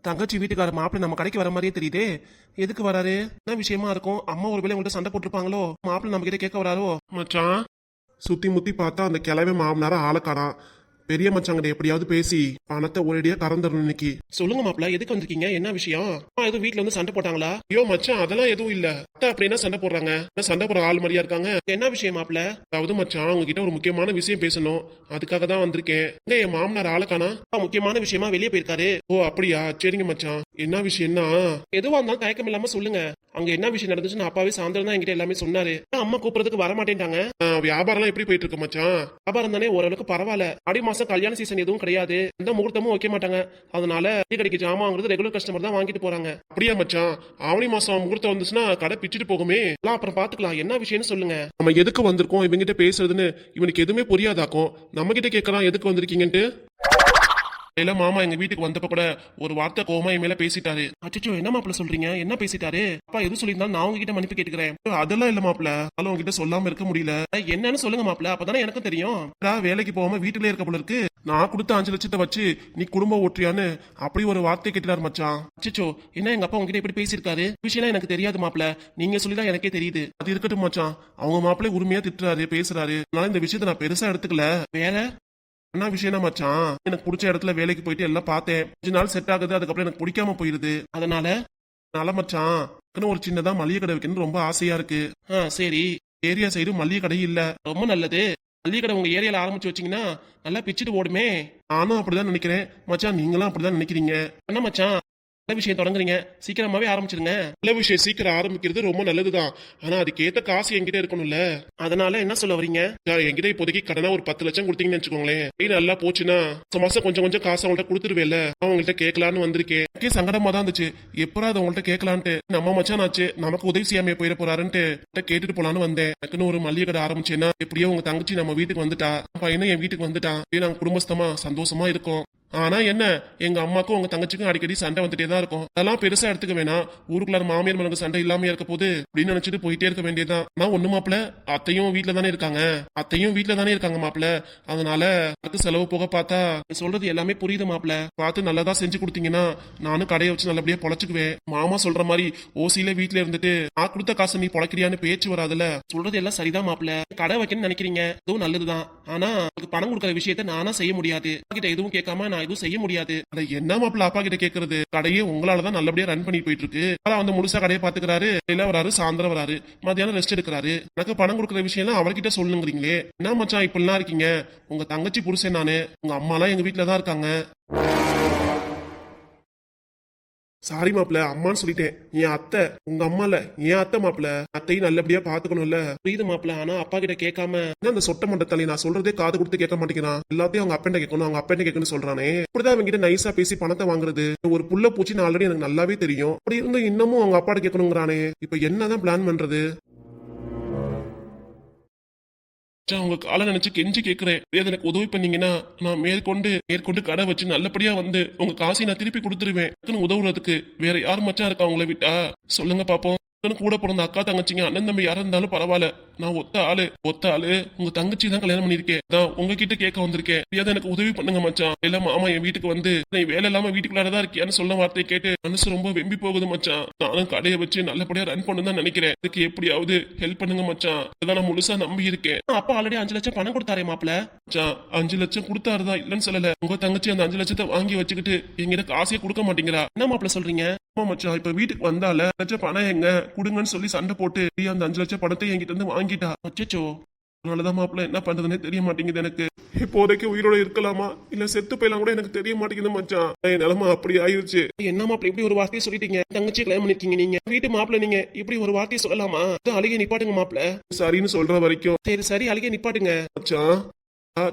தங்கச்சி வீட்டுக்கார மாப்பிள்ளை நம்ம கடைக்கு வர மாதிரியே தெரியுதே. எதுக்கு வராரு? என்ன விஷயமா இருக்கும்? அம்மா ஒருவேளை உங்கள்கிட்ட சண்டை போட்டிருப்பாங்களோ? மாப்பிள்ளை நம்ம கிட்ட கேட்க வராரோ? மச்சான், சுத்தி முத்தி பார்த்தா அந்த கிழமை மாமனார ஆளக்காரான். பெரிய மச்சாங்கிட்ட எப்படியாவது பேசி பணத்தை ஒரேடியா கறந்துடணும் இன்னைக்கு. சொல்லுங்க மாப்பிள்ள, எதுக்கு வந்திருக்கீங்க? என்ன விஷயம்? எதுவும் வீட்டுல வந்து சண்டை போட்டாங்களா? ஐயோ மச்சான், அதெல்லாம் எதுவும் இல்ல. அத்தை அப்படின்னா சண்டை போடுறாங்க. சண்டை போடுற ஆள் மாதிரியா இருக்காங்க. என்ன விஷயம் மாப்பிள்ள? அதாவது மச்சான், உங்ககிட்ட ஒரு முக்கியமான விஷயம் பேசணும். அதுக்காக தான் வந்திருக்கேன். என் மாமனார் ஆளக்கானா? முக்கியமான விஷயமா வெளியே போயிருக்காரு. ஓ அப்படியா, சரிங்க மச்சான். என்ன விஷயம்னா, எதுவா இருந்தாலும் தயக்கம் இல்லாம சொல்லுங்க. அங்க என்ன விஷயம் நடந்துச்சுன்னு அப்பாவே சாயந்தரம் தான் என்கிட்ட எல்லாமே சொன்னாரு. அம்மா கூப்பிடுறதுக்கு வர மாட்டேன்ட்டாங்க. வியாபாரம் எல்லாம் எப்படி போயிட்டு இருக்கு மச்சான்? வியாபாரம் தானே ஓரளவுக்கு பரவாயில்ல. ஆடி மாசம் கல்யாண சீசன் எதுவும் கிடையாது. எந்த முகூர்த்தமும் வைக்க மாட்டாங்க. அதனால டீ கடைக்கு ஜாமான் வாங்குறது ரெகுலர் கஸ்டமர் தான் வாங்கிட்டு போறாங்க. அப்படியா மச்சான்? ஆவணி மாசம் முகூர்த்தம் வந்துச்சுன்னா கடை பிச்சுட்டு போகுமே. எல்லாம் அப்புறம் பாத்துக்கலாம். என்ன விஷயம்னு சொல்லுங்க. நம்ம எதுக்கு வந்திருக்கோம் இவங்கிட்ட பேசுறதுன்னு இவனுக்கு எதுவுமே புரியாதாக்கும். நம்ம கிட்ட கேட்கலாம் எதுக்கு வந்திருக்கீங்கன்ட்டு. இல்ல மாமா எங்க வீட்டுக்கு வந்தப்ப கூட ஒரு வார்த்தை கோவமா என் மேல பேசிட்டாரு. அச்சோ, என்ன மாப்பிள்ள சொல்றீங்க? என்ன பேசிட்டாரு? அப்பா எது சொல்லியிருந்தாலும் நான் உங்ககிட்ட மன்னிப்பு கேட்டுக்கிறேன். அதெல்லாம் இல்ல மாப்பிள்ள, அதெல்லாம் உங்ககிட்ட சொல்லாம இருக்க முடியல. என்னன்னு சொல்லுங்க மாப்பிள்ள, அப்பதானே எனக்கும் தெரியும். வேலைக்கு போகாம வீட்டுல இருக்க போல இருக்கு. நான் கொடுத்த 5 லட்சத்தை வச்சு நீ குடும்பம் ஓட்டுறியான்னு அப்படி ஒரு வார்த்தை கேட்டாரு மச்சான். அச்சோ, என்ன எங்க அப்பா உங்ககிட்ட இப்படி பேசியிருக்காரு? விஷயம் எனக்கு தெரியாது மாப்பிள்ள, நீங்க சொல்லிதான் எனக்கே தெரியுது. அது இருக்கட்டும் மச்சான், அவங்க மாப்பிள்ளை உரிமையா திட்டுறாரு, பேசுறாரு. அதனால இந்த விஷயத்த நான் பெருசா எடுத்துக்கல. வேற என்ன விஷயம்னா மச்சான், எனக்கு பிடிச்ச இடத்துல வேலைக்கு போயிட்டு எல்லாம் பார்த்தேன். கொஞ்ச நாள் செட் ஆகுது, அதுக்கப்புறம் எனக்கு பிடிக்காம போயிருது. அதனால மச்சான், ஒரு சின்னதா மளிகை கடை வைக்கணும்னு ரொம்ப ஆசையா இருக்கு. சரி, ஏரியா சைடு மளிகை கடை இல்ல. ரொம்ப நல்லது. மளிகை கடை உங்க ஏரியால ஆரம்பிச்சு வச்சீங்கன்னா நல்லா பிச்சுட்டு ஓடுமே. நானும் அப்படிதான் நினைக்கிறேன் மச்சான், நீங்களும் அப்படிதான் நினைக்கிறீங்க. என்ன மச்சான், நல்ல விஷயம் தொடங்குறீங்க, சீக்கிரமாவே ஆரம்பிச்சிருங்க. நல்ல விஷயம் சீக்கிரம் ஆரம்பிக்கிறது ரொம்ப நல்லதுதான். ஆனா அதுக்கேத்த காசு என்கிட்ட இருக்கணும்ல. அதனால என்ன சொல்ல வரீங்க? என்கிட்ட இப்போதைக்கு கடனா ஒரு 10 லட்சம் கொடுத்தீங்கன்னு வச்சுக்கோங்களேன். நல்லா போச்சுன்னா மாசம் கொஞ்சம் கொஞ்சம் காசு அவங்கள்ட்ட கொடுத்துருவேல. அவங்கள்ட்ட கேட்கலான்னு வந்திருக்கேன். எனக்கே சங்கடமா தான் இருந்துச்சு, எப்பறம் அதை உங்கள்ட்ட கேட்கலான்ட்டு. நம்ம மச்சான் ஆச்சு, நமக்கு உதவி செய்யாம போயிட போறாருன்ட்டு கேட்டுட்டு போலான்னு வந்தேன். எனக்குன்னு ஒரு மளிகை கடை ஆரம்பிச்சேன்னா எப்படியோ உங்க தங்கச்சி நம்ம வீட்டுக்கு வந்துட்டா, பையனும் என் வீட்டுக்கு வந்துட்டான். நாங்க குடும்பஸ்தமா சந்தோஷமா இருக்கோம். ஆனா என்ன, எங்க அம்மாக்கும் உங்க தங்கச்சிக்கும் அடிக்கடி சண்டை வந்துட்டே தான் இருக்கும். அதெல்லாம் பெருசா எடுத்துக்க வேணாம். ஊருக்குள்ள மாமியார் மனுக்கு சண்டை இல்லாம இருக்க போது அப்படின்னு நினைச்சிட்டு போயிட்டே இருக்க வேண்டியதுதான். நான் ஒண்ணு மாப்பிள்ள, அத்தையும் வீட்டுல தானே இருக்காங்க மாப்பிள்ள. அதனால அதுக்கு செலவு போக பார்த்தா சொல்றது எல்லாமே புரியுது மாப்பிள்ள. பார்த்து நல்லதா செஞ்சு கொடுத்தீங்கன்னா நானும் கடையை வச்சு நல்லபடியா பொழைச்சுக்குவேன். மாமா சொல்ற மாதிரி ஓசியில வீட்டுல இருந்துட்டு நான் கொடுத்த காசு நீ பொழைக்கிறியான்னு பேச்சு வராதுல. சொல்றது எல்லாம் சரிதான் மாப்பிள்ள. கடை வைக்கணும்னு நினைக்கிறீங்க, அதுவும் நல்லதுதான். ஆனா பணம் கொடுக்கற விஷயத்த நானா செய்ய முடியாது. கிட்ட எதுவும் கேட்காம நான் எதுவும் செய்ய முடியாது. அதை என்ன மாப்பிள்ள அப்பா கிட்ட கேட்கறது? கடையே உங்களாலதான் நல்லபடியா ரன் பண்ணி போயிட்டு இருக்கு. வந்து முழுசா கடையை பாத்துக்கிறாரு. இல்ல வராரு, சாயந்தரம் வராரு, மத்தியானம் ரெஸ்ட் எடுக்கிறாரு. எனக்கு பணம் கொடுக்கற விஷயம் எல்லாம் அவர்கிட்ட சொல்லுங்கிறீங்களே. என்ன மச்சான் இப்படிலாம் இருக்கீங்க? உங்க தங்கச்சி புருஷன் நானு, உங்க அம்மா எல்லாம் எங்க வீட்டுலதான் இருக்காங்க. சாரி மாப்பிள்ள, அம்மான்னு சொல்லிட்டேன். என் அத்தை, உங்க அம்மா இல்ல, என் அத்தை மாப்பிள்ள. அத்தையும் நல்லபடியா பாத்துக்கணும்ல. புரியுது மாப்பிள்ள, ஆனா அப்பா கிட்ட கேட்காம அந்த சொட்ட மண்டத்தலை நான் சொல்றதே காது கொடுத்து கேட்க மாட்டேங்கிறான். எல்லாத்தையும் அவங்க அப்பா கேட்கணும், அவங்க அப்பா கேட்கணும்னு சொல்றானே. இப்படிதான் அவங்க கிட்ட நைஸா பேசி பணத்தை வாங்குறது. ஒரு புள்ள பூச்சின்னு ஆல்ரெடி எனக்கு நல்லாவே தெரியும். அப்படி இருந்து இன்னமும் அவங்க அப்பாட்ட கேட்கணுங்கிறானே. இப்ப என்னதான் பிளான் பண்றது? உங்க காலை நினைச்சு கெஞ்சி கேட்கிறேன், எனக்கு உதவி பண்ணீங்கன்னா நான் மேற்கொண்டு கடை வச்சு நல்லபடியா வந்து உங்க காசை நான் திருப்பி கொடுத்துருவேன். உதவுறதுக்கு வேற யார் மச்சான் இருக்கா உங்களை விட்டா? சொல்லுங்க பாப்போம். கூட பிறந்த அக்கா தங்கச்சிங்க அண்ணன் தம்பி யாரா இருந்தாலும் பரவாயில்ல. நான் ஒத்த ஆளு உங்க தங்கச்சி தான் கல்யாணம் பண்ணிருக்கேன். நான் உங்ககிட்ட கேட்க வந்திருக்கேன். எனக்கு உதவி பண்ணுங்க மச்சான். இல்ல மாமா என் வீட்டுக்கு வந்து நீ வேலை இல்லாம வீட்டுக்குள்ளாரதான் இருக்கியான்னு சொல்ல வார்த்தையை கேட்டு மனசு ரொம்ப வெம்பி போகுது மச்சான். நானும் கடையை வச்சு நல்லபடியா ரன் பண்ணு தான் நினைக்கிறேன். இதுக்கு எப்படியாவது ஹெல்ப் பண்ணுங்க மச்சான். இதான் நான் முழுசா நம்பி இருக்கேன். அப்பா ஆல்ரெடி 5 லட்சம் பணம் கொடுத்தாரே மாப்பிள்ள. 5 லட்சம் கொடுத்தாருதான், இல்லன்னு சொல்லல. உங்க தங்கச்சி அந்த 5 லட்சத்தை வாங்கி வச்சுக்கிட்டு எங்கிட்ட காசையே கொடுக்க மாட்டேங்கிறா. என்ன மாப்பிள்ள சொல்றீங்க? மச்சான் இப்ப வீட்டுக்கு வந்தால லட்சம் பணம் எங்க குடுங்கன்னு சொல்லி சண்டை போட்டு அந்த 5 லட்சம் பணத்தை என்கிட்ட இருந்து வாங்கிட்டா. அச்சோ, அதனாலதான் மாப்பிள்ள என்ன பண்றதுன்னே தெரிய மாட்டேங்குது எனக்கு. இப்போதைக்கு உயிரோட இருக்கலாமா இல்ல செத்து போயலாம் கூட எனக்கு தெரிய மாட்டேங்குது மச்சான். என் நிலைமை அப்படி ஆயிருச்சு. என்ன மாப்பிள்ள இப்படி ஒரு வார்த்தையை சொல்லிட்டீங்க? தங்கச்சி கல்யாணம் பண்ணிருக்கீங்க, நீங்க வீட்டு மாப்பிள்ள, நீங்க இப்படி ஒரு வார்த்தையை சொல்லலாமா? அழுகை நிப்பாட்டுங்க மாப்பிள்ள. சரின்னு சொல்ற வரைக்கும் சரி அழுகை நிப்பாட்டுங்க மச்சான்.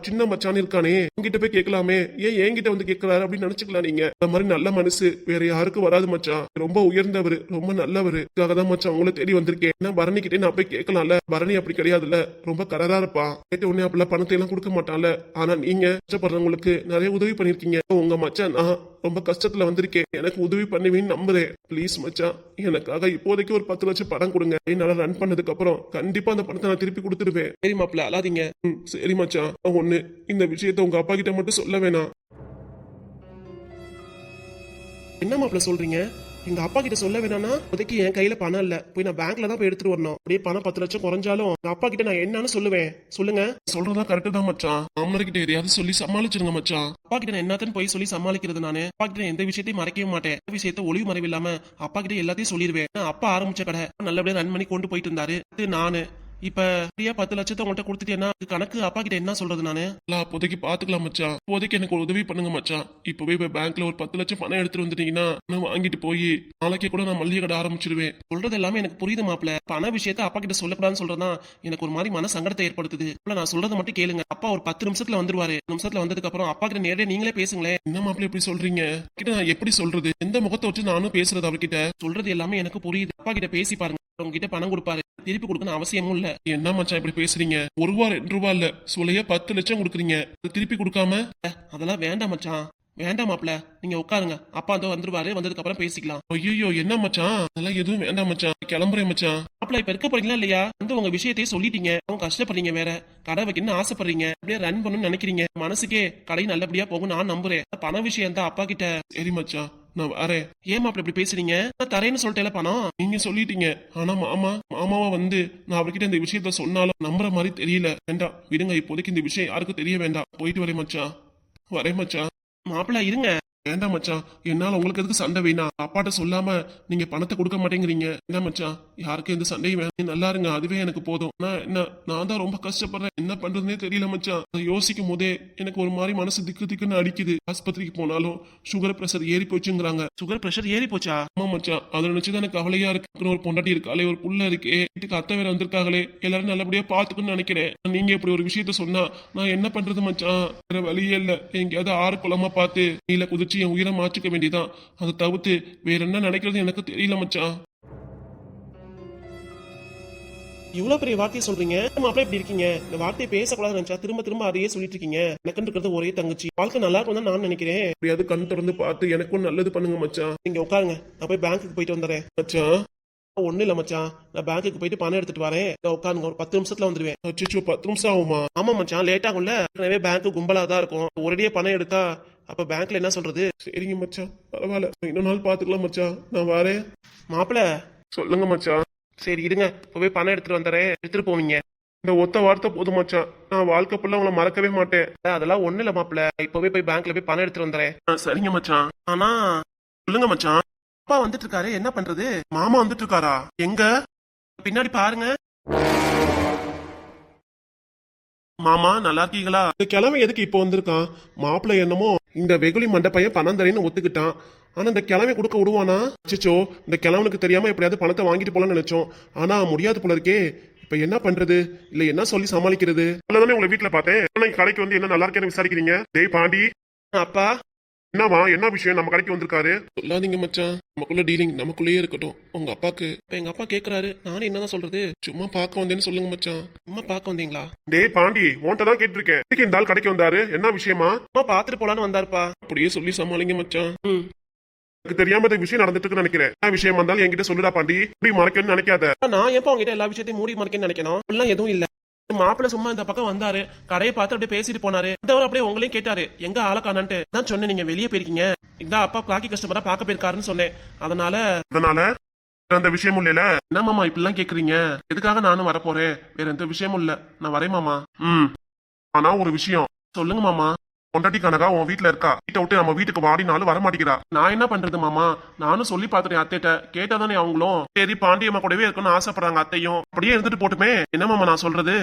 சின்ன மச்சான் இருக்கானே, உங்ககிட்ட போய் கேட்கலாமே, ஏன் என்கிட்ட வந்து கேட்கறாரு அப்படின்னு நினைச்சுக்கலாம். நீங்க அந்த மாதிரி நல்ல மனசு வேற யாருக்கும் வராது மச்சான். ரொம்ப உயர்ந்தவர், ரொம்ப நல்லவர். தான் மச்சான் உங்களை தேடி வந்திருக்கேன். ஏன்னா பரணி கிட்டே நான் போய் கேட்கலாம்ல. பரணி அப்படி கிடையாதுல்ல, ரொம்ப கரரா இருப்பான். கேட்ட உடனே அப்படிலாம் பணத்தை எல்லாம் கொடுக்க மாட்டான்ல. ஆனா நீங்க கஷ்டப்படுறவங்களுக்கு நிறைய உதவி பண்ணிருக்கீங்க. உங்க மச்சான் நான் ரொம்ப கஷ்டத்துல வந்திருக்கேன், எனக்கு உதவி பண்ணுவீன்னு நம்புறேன். பிளீஸ் மச்சான், எனக்காக இப்போதைக்கு ஒரு 10 லட்சம் பணம் கொடுங்க. என்னால ரன் பண்ணதுக்கு அப்புறம் கண்டிப்பா அந்த பணத்தை நான் திருப்பி கொடுத்துருவேன். சரி மாப்பிள்ள, அழாதீங்க. சரி மச்சான். ஒண்ணு, இந்த விஷயத்த உங்க அப்பா கிட்ட மட்டும் சொல்ல வேணாம். என்ன மாப்பிள்ள சொல்றீங்க? எங்க அப்பா கிட்ட சொல்ல வேணாம்னா இப்போதைக்கு என் கையில பணம் இல்ல, போய் நான் பேங்க்ல தான் போய் எடுத்துட்டு வரணும். அப்படியே பணம் 10 லட்சம் குறைஞ்சாலும் எங்க அப்பா கிட்ட நான் என்னன்னு சொல்லுவேன்? சொல்லுங்க. சொல்றதா கரெக்ட் தான் மச்சான். மாமனார் கிட்ட எதையாவது சொல்லி சமாளிச்சிருங்க மச்சான். அப்பா கிட்ட நான் என்னத்தன்னு போய் சொல்லி சமாளிக்கிறது? நானு அப்பா கிட்ட எந்த விஷயத்தையும் மறைக்கவே மாட்டேன். எந்த விஷயத்த ஒளிவு மறைவு இல்லாம அப்பா கிட்ட எல்லாத்தையும் சொல்லிடுவேன். அப்பா ஆரம்பிச்ச கடை நல்லபடியா ரன் பண்ணி கொண்டு போயிட்டு இருந்தாரு. நானு இப்ப 10 லட்சத்தை உங்கள்கிட்ட கொடுத்துட்டேன்னா கணக்கு அப்பா கிட்ட என்ன சொல்றது? நானு அப்போதைக்கு பாத்துக்கலாம் மச்சான். இப்போதைக்கு எனக்கு ஒரு உதவி பண்ணுங்க மச்சான். இப்பவே போய் பேங்க்ல ஒரு 10 லட்சம் பணம் எடுத்துட்டு வந்துட்டீங்கன்னா நான் வாங்கிட்டு போய் நாளைக்கே கூட நான் மல்லிகை கடை ஆரம்பிச்சிருவேன். சொல்றது எல்லாமே எனக்கு புரியுது மாப்பிள்ள. பண விஷயத்த அப்பா கிட்ட சொல்லக்கூடாதுன்னு சொல்றதா எனக்கு ஒரு மாதிரி மன சங்கடத்தை ஏற்படுத்துது. நான் சொல்றதை மட்டும் கேளுங்க. அப்பா ஒரு 10 நிமிஷத்துல வந்துருவாரு. நிமிஷத்துல வந்ததுக்கு அப்புறம் அப்பா கிட்ட நேரடியா நீங்களே பேசுங்களேன். என்ன மாப்பிள்ள எப்படி சொல்றீங்க? கிட்ட நான் எப்படி சொல்றது? எந்த முகத்தை வச்சு நானும் பேசுறது? அவர்கிட்ட சொல்றது எல்லாமே எனக்கு புரியுது. அப்பா கிட்ட பேசி பாருங்க. உங்ககிட்ட பணம் கொடுப்பாரு. திருப்பி கொடுக்கணும் அவசியமும் இல்ல. என்ன மச்சான் இப்படி பேசுறீங்க? ₹1 ₹2 இல்ல, சொல்லையா 10 லட்சம் கொடுக்குறீங்க. திருப்பி கொடுக்காம? அதெல்லாம் வேண்டாம் மச்சான், வேண்டாம் மாப்ள. நீங்க உட்காருங்க. அப்பா அதோ வந்துருவாரு. வந்ததுக்கு அப்புறம் பேசிக்கலாம். ஐயோ என்ன மச்சான், அதெல்லாம் எதுவும் வேண்டாம் மச்சான். கிளம்புறேன் மச்சான். மாப்ள இப்ப இருக்க போறீங்களா இல்லையா? வந்து உங்க விஷயத்தையே சொல்லிட்டீங்க. அவங்க கஷ்டப்படுறீங்க, வேற கடை வைக்கணும்னு ஆசைப்படுறீங்க, அப்படியே ரன் பண்ணணும்னு நினைக்கிறீங்க. மனசுக்கே கடை நல்லபடியா போகும் நான் நம்புறேன். பண விஷயம் தான் அப்பா கிட்ட. சரி மச்சான் நான் வரேன். ஏன் மாப்ள இப்படி பேசுறீங்க? தரேன்னு சொல்லிட்டேல பணம். நீங்க சொல்லிட்டீங்க. ஆனா மாமாவா வந்து நான் அவர்கிட்ட இந்த விஷயத்த சொன்னாலும் நம்புற மாதிரி தெரியல. வேண்டாம் விடுங்க, இப்போதைக்கு இந்த விஷயம் யாருக்கும் தெரிய வேண்டாம். போயிட்டு வரேன் மச்சான். வரேன் மச்சான். மாப்பிள்ள இருங்க. வேண்டாம் மச்சான், என்னால உங்களுக்கு எதுக்கு சண்டை வேணாம். அப்பாட்ட சொல்லாம நீங்க பணத்தை கொடுக்க மாட்டேங்கிறீங்க. என்ன மச்சான், யாருக்கும் எந்த சண்டையும் வேணும். நல்லா இருங்க, அதுவே எனக்கு போதும். நான் தான் ரொம்ப கஷ்டப்படுறேன். என்ன பண்றதுனே தெரியல மச்சான். யோசிக்கும் போதே எனக்கு ஒரு மாதிரி மனசு திக்குன்னு அடிக்குது. ஆஸ்பத்திரிக்கு போனாலும் சுகர் பிரஷர் ஏறி போச்சுங்கிறாங்க. சுகர் பிரஷர் ஏறி போச்சா? ஆமா மச்சான், அதை நினைச்சுதான் எனக்கு கவலையா இருக்கு. ஒரு பொண்டாட்டி இருக்காளே, ஒரு புள்ள இருக்கே, வீட்டுக்கு அத்தை வேற வந்திருக்காங்களே, எல்லாரும் நல்லபடியா பாத்துக்கணும்னு நினைக்கிறேன். நீங்க இப்படி ஒரு விஷயத்த சொன்னா நான் என்ன பண்றது மச்சான்? வேற வழியே இல்ல. எங்கேயாவது ஆறு குளமா பார்த்து நீல குதிச்சு என் உயிரை மாற்றிக்க வேண்டியதான். அதை தவிர்த்து வேற என்ன நினைக்கிறது எனக்கு தெரியல மச்சான். இவ்வளவு பெரிய வார்த்தையை சொல்றீங்க, மாப்பிள்ள இப்படி இருக்கீங்க. இந்த வார்த்தையை பேசக்கூடாதுன்னு நினைச்சா திரும்ப திரும்ப அதையே சொல்லிட்டு இருக்கீங்க. எனக்கு இருக்கிறது ஒரே தங்கச்சி. வாழ்க்கை நல்லா இருக்கும் தான் நான் நினைக்கிறேன். எப்படியாவது கண் திறந்து பார்த்து எனக்கும் நல்லது பண்ணுங்க மச்சான். நீங்க உட்காருங்க, நான் போய் பேங்க்குக்கு போயிட்டு வந்துடுறேன் மச்சான். ஒண்ணு இல்ல மச்சான், நான் பேங்க்குக்கு போயிட்டு பணம் எடுத்துட்டு வரேன். உட்காருங்க, ஒரு 10 நிமிஷத்துல வந்துருவேன். அச்சோ 10 நிமிஷம் ஆகுமா? ஆமா மச்சான், லேட் ஆகும்ல. எனவே பேங்க்கு கும்பலா தான் இருக்கும். ஒரேடியே பணம் எடுத்தா அப்ப பேங்க்ல என்ன சொல்றது? சரிங்க மச்சான், பரவாயில்ல, இன்னொரு நாள் பாத்துக்கலாம் மச்சான். நான் வரேன். மாப்பிள்ள சொல்லுங்க மச்சான். சரி இருங்க, போய் பணம் எடுத்துட்டு வந்துடுறேன். எடுத்துட்டு போவீங்க. இந்த ஒத்த வார்த்தை போதும் மச்சான், நான் வாழ்க்கை ஃபுல்லா உங்களை மறக்கவே மாட்டேன். அதெல்லாம் ஒண்ணு இல்ல மாப்பிள்ள, இப்பவே போய் பேங்க்ல போய் பணம் எடுத்துட்டு வந்துடுறேன். சரிங்க மச்சான். ஆனா சொல்லுங்க மச்சான், அப்பா வந்துட்டு இருக்காரு, என்ன பண்றது? மாமா வந்துட்டு இருக்காரா? எங்க? பின்னாடி பாருங்க. மாமா நல்லா இருக்கீங்களா? இந்த கிழமை எதுக்கு இப்போ வந்திருக்கான்? மாப்பிள்ளை என்னமோ இந்த வெகுளி மண்டப்பையன் பணம் தரேன்னு ஒத்துக்கிட்டான். ஆனா இந்த கிழமை கொடுக்க விடுவானா? அச்சோ, இந்த கிழவனுக்கு தெரியாம எப்படியாவது பணத்தை வாங்கிட்டு போலான்னு நினைச்சோம். ஆனா முடியாது போல இருக்கே. இப்ப என்ன பண்றது? இல்ல என்ன சொல்லி சமாளிக்கிறது? தானே உங்களை வீட்டுல பார்த்தேன். கடைக்கு வந்து என்ன நல்லா இருக்கேன்னு விசாரிக்கிறீங்க? டேய் பாண்டி. அப்பா என்னவா, என்ன விஷயம்? நம்ம கடைக்கு வந்திருக்காரு. சொல்லாதீங்க மச்சான், நமக்குள்ள டீலிங் நமக்குள்ளேயே இருக்கட்டும். உங்க அப்பாக்கு இப்ப எங்க அப்பா கேக்குறாரு, நானும் என்னதான் சொல்றது? சும்மா பார்க்க வந்தேன்னு சொல்லுங்க மச்சான். சும்மா பார்க்க வந்தீங்களா? டேய் பாண்டி, உன்கிட்ட தான் கேட்டிருக்கேன். இந்த ஆள் கடைக்கு வந்தாரு, என்ன விஷயமா? பாத்துட்டு போலான்னு வந்தாருப்பா. அப்படியே சொல்லி சமாளிங்க மச்சான். எனக்கு தெரியாம இந்த விஷயம் நடந்துட்டு இருக்குன்னு நினைக்கிறேன். என்ன விஷயம் வந்தாலும் என்கிட்ட சொல்லுடா பாண்டி. இப்படி மறைக்கணும்னு நினைக்காத. நான் எப்ப உங்ககிட்ட எல்லா விஷயத்தையும் மூடி மறைக்கணும்னு நினைக்கணும்? எல்லாம் எதுவும் இல்ல. மாப்பிள்ள சும்மா இந்த பக்கம் வந்தாரு, கடையை பார்த்து அப்படியே பேசிட்டு போனாரு. அப்படியே உங்களையும் கேட்டாரு, எங்க ஆள காணான்ட்டு. தான் சொன்னேன், நீங்க வெளியே போயிருக்கீங்க. இந்த அப்பா பிளாக்கி கஸ்டமரா பார்க்க போயிருக்காருன்னு சொன்னேன். அதனால அந்த விஷயமும் இல்ல. என்ன மாமா இப்படிலாம் கேக்குறீங்க? எதுக்காக நானும் வரப்போறேன்? வேற எந்த விஷயமும் இல்ல, நான் வரேன் மாமா. ஆனா ஒரு விஷயம். சொல்லுங்க மாமா. பொண்டாட்டி கனகா உன் வீட்டுல இருக்கா. வீட்டை விட்டு நம்ம வீட்டுக்கு வாடினாலும் வர மாட்டேங்கிறா. நான் என்ன பண்றது மாமா? நானும் சொல்லி பாத்துட்டேன் அத்தைட்ட. கேட்டாதானே அவங்களும் சரி பாண்டியம்மா கூடவே இருக்கணும்னு ஆசைப்படுறாங்க அத்தையும். அப்படியே இருந்துட்டு போட்டுமே. என்ன மாமா நான் சொல்றது?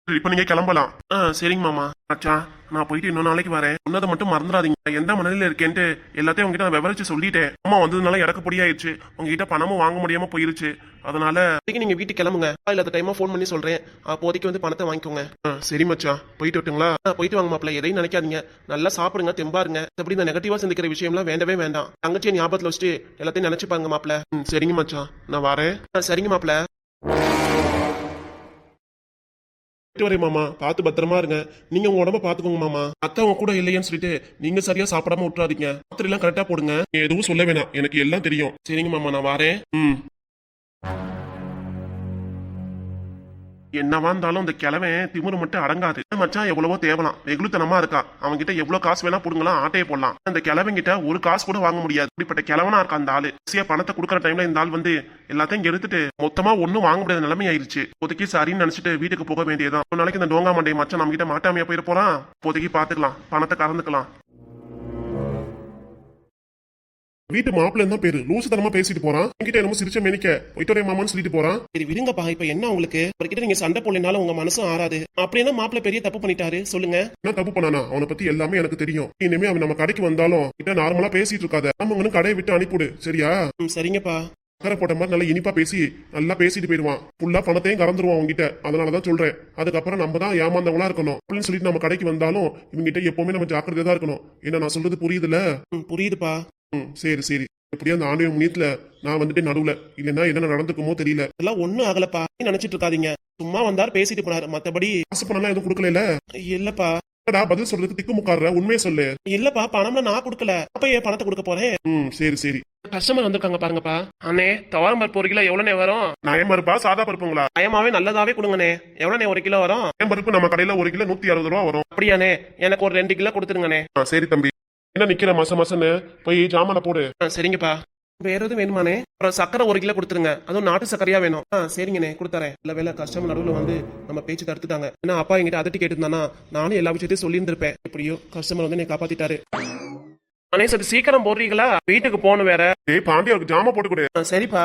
இப்ப நீங்க கிளம்பலாம். சரிங்க மாமா. அச்சா நான் போயிட்டு இன்னொரு நாளைக்கு வரேன். சொன்னதை மட்டும் மறந்துடாதீங்க. எந்த மனநிலையில இருக்கேன்ட்டு எல்லாத்தையும் உங்ககிட்ட நான் விவரிச்சு சொல்லிட்டேன். அம்மா வந்ததுனால இறக்க பொடியாயிருச்சு. உங்ககிட்ட பணமும் வாங்க முடியாம போயிருச்சு. அதனால நீங்க வீட்டுக்கு கிளம்புங்க. இல்லாத டைமா போன் பண்ணி சொல்றேன். அப்போதைக்கு வந்து பணத்தை வாங்கிக்கோங்க. சரி மச்சா, போயிட்டு விட்டுங்களா? போயிட்டு வாங்க மாப்பிள்ள. எதையும் நினைக்காதீங்க. நல்லா சாப்பிடுங்க, தெம்பாருங்க. அப்படி இந்த நெகட்டிவா சிந்திக்கிற விஷயம்லாம் வேண்டவே வேண்டாம். தங்கச்சியை ஞாபகத்துல வச்சுட்டு எல்லாத்தையும் நினைச்சுப்பாங்க மாப்பிள்ள. சரிங்க மச்சா, நான் வரேன். சரிங்க மாப்பிள்ள. வரேன் மாமா, பார்த்து பத்திரமா இருங்க. நீங்க உங்க உடம்ப பாத்துக்கோங்க மாமா. அத்தை உங்க கூட இல்லையன்னு சொல்லிட்டு நீங்க சரியா சாப்பிடாம விட்டுறாதீங்க. மாத்திரை எல்லாம் கரெக்டா போடுங்க. எதுவும் சொல்ல வேணாம், எனக்கு எல்லாம் தெரியும். சரிங்க மாமா, நான் வரேன். என்னவா இருந்தாலும் இந்த கிழவன் திமிரு மட்டும் அடங்காது. மச்சான் எவ்வளவோ தேவலாம், வெகுளுத்தனமா இருக்கா. அவங்க கிட்ட எவ்வளவு காசு வேணா புடுங்கலாம், ஆட்டையை போடலாம். அந்த கிழவன் கிட்ட ஒரு காசு கூட வாங்க முடியாது. இப்படிப்பட்ட கிழவனா இருக்கா அந்த ஆளு. ஈஸியா பணத்தை கொடுக்குற டைம்ல இந்த ஆள் வந்து எல்லாத்தையும் இங்க எடுத்துட்டு மொத்தமா ஒண்ணும் வாங்க முடியாத நிலைமை ஆயிருச்சு. இப்போதைக்கு சரின்னு நினைச்சிட்டு வீட்டுக்கு போக வேண்டியதான். ஒரு நாளைக்கு இந்த டோங்கா மண்டை மச்சான் நம்ம கிட்ட மாட்டாமையா போயிட போறான். இப்போதைக்கு பாத்துக்கலாம், பணத்தை கறந்துக்கலாம். வீட்டு மாப்பிள்ள தான் பேரு லூசு தனமா பேசிட்டு போறான். என்கிட்ட என்னமோ சிரிச்ச மேனிக்க போயிட்டு மாமான்னு சொல்லிட்டு போறான். சரி விடுங்கப்பா, இப்ப என்ன உங்களுக்கு அவர்கிட்ட நீங்க சண்டை போடலனாலும் உங்க மனசும் ஆறாது. அப்படின்னா மாப்பிள்ள பெரிய தப்பு பண்ணிட்டாரு சொல்லுங்க. என்ன தப்பு பண்ணானா? அவனை பத்தி எல்லாமே எனக்கு தெரியும். இனிமே அவன் நம்ம கடைக்கு வந்தாலும் கிட்ட நார்மலா பேசிட்டு இருக்காத. நம்ம கடையை விட்டு அனுப்பிவிடு, சரியா? சரிங்கப்பா. சக்கரை போட்ட மாதிரி நல்லா இனிப்பா பேசி நல்லா பேசிட்டு போயிடுவான். ஃபுல்லா பணத்தையும் கறந்துருவான் உங்ககிட்ட. அதனாலதான் சொல்றேன், அதுக்கப்புறம் நம்ம தான் ஏமாந்தவங்களா இருக்கணும் அப்படின்னு சொல்லிட்டு நம்ம கடைக்கு வந்தாலும் இவங்கிட்ட எப்பவுமே நம்ம ஜாக்கிரதையா தான் இருக்கணும். என்ன நான் சொல்றது புரியுதுல? புரியுதுப்பா. சரி சரி. எப்படியா அந்த ஆண்டு முனியத்துல நான் வந்துட்டு நடுவுல இல்லைன்னா என்ன நடந்துக்குமோ தெரியல. எல்லாம் ஒண்ணும் ஆகலப்பா, நினைச்சிட்டு இருக்காதீங்க. சும்மா வந்தாரு பேசிட்டு போனாரு, மத்தபடி காசு பணம் எதுவும் கொடுக்கல. இல்லப்பா. பதில் சொல்றதுக்கு திக்குமுக்காடுற, உண்மையை சொல்லு. இல்லப்பா, பணம்ல நான் கொடுக்கல. அப்ப ஏன் பணத்தை கொடுக்க போறேன்? சரி சரி. கஸ்டமர் வந்திருக்காங்க பாருங்கப்பா. அண்ணே துவரம் பருப்பு ஒரு கிலோ எவ்வளவுனே வரும்? நயம் பருப்பா சாதா பருப்புங்களா? நயமாவே நல்லதாவே கொடுங்கண்ணே. எவ்வளவுனே ஒரு கிலோ வரும்? நயம் பருப்பு நம்ம கடையில ஒரு கிலோ 160 ரூபா வரும். அப்படியானே, எனக்கு ஒரு 2 கிலோ கொடுத்துருங்கண்ணே. சரி தம்பி. என்ன நிக்கிற மாசன்னு போய் ஜாமான போடு. சரிங்கப்பா. வேற எதுவும் வேணுமானே? அப்புறம் சக்கரை 1 கிலோ கொடுத்துருங்க, அதுவும் நாட்டு சக்கரையா வேணும். சரிங்கண்ணே கொடுத்துறேன். இல்ல வேலை கஸ்டமர் நடுவில் வந்து நம்ம பேச்சு தடுத்துட்டாங்க. ஏன்னா அப்பா என்கிட்ட அதட்டி கேட்டுருந்தானா நானும் எல்லா விஷயத்தையும் சொல்லியிருந்திருப்பேன். எப்படியோ கஸ்டமர் வந்து என்னை காப்பாத்திட்டாரு. அண்ணே சரி சீக்கிரம் போடுறீங்களா? வீட்டுக்கு போகணும் வேற. பாண்டியாவுக்கு ஜாமா போட்டு கொடு. சரிப்பா.